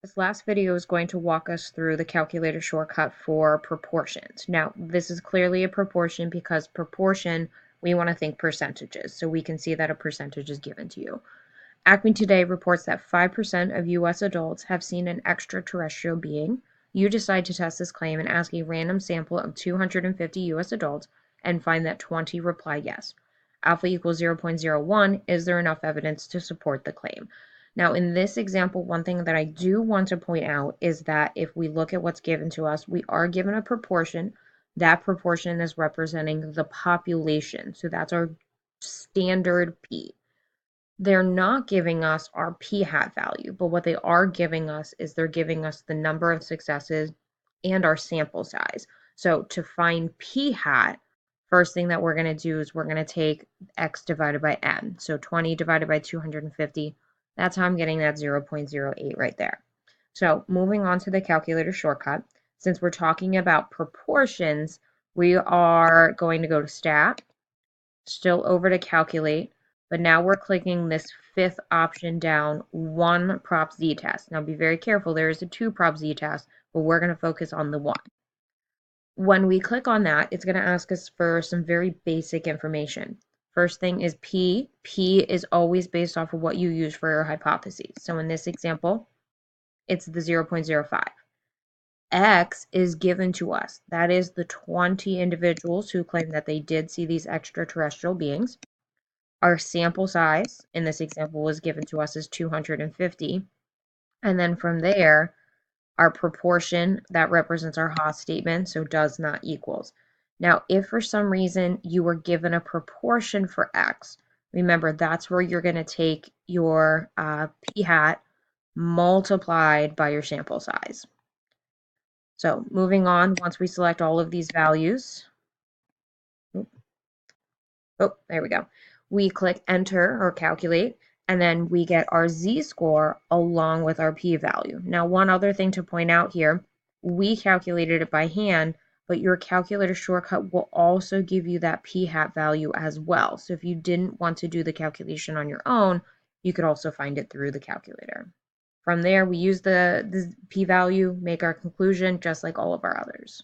This last video is going to walk us through the calculator shortcut for proportions. Now, this is clearly a proportion because proportion, we want to think percentages, so we can see that a percentage is given to you. Acme Today reports that 5% of US adults have seen an extraterrestrial being. You decide to test this claim and ask a random sample of 250 US adults and find that 20 reply yes. Alpha equals 0.01. Is there enough evidence to support the claim? Now, in this example, one thing that I do want to point out is that if we look at what's given to us, we are given a proportion. That proportion is representing the population. So that's our standard P. They're not giving us our P hat value, but what they are giving us is they're giving us the number of successes and our sample size. So to find P hat, first thing that we're going to do is we're going to take x divided by n. So 20 divided by 250, that's how I'm getting that 0.08 right there. So moving on to the calculator shortcut, since we're talking about proportions, we are going to go to stat, still over to calculate, but now we're clicking this fifth option down, one prop z test. Now be very careful, there is a two prop z test, but we're going to focus on the one. When we click on that, it's going to ask us for some very basic information. First thing is P. P is always based off of what you use for your hypotheses. So in this example, it's the 0.05. X is given to us. That is the 20 individuals who claim that they did see these extraterrestrial beings. Our sample size in this example was given to us as 250. And then from there, our proportion that represents our Haas statement, so does not equals. Now, if for some reason you were given a proportion for X, remember that's where you're going to take your P hat multiplied by your sample size. So moving on, once we select all of these values, there we go. We click enter or calculate, and then we get our z-score along with our p-value. Now, one other thing to point out here, we calculated it by hand, but your calculator shortcut will also give you that p-hat value as well. So if you didn't want to do the calculation on your own, you could also find it through the calculator. From there, we use the p-value, make our conclusion, just like all of our others.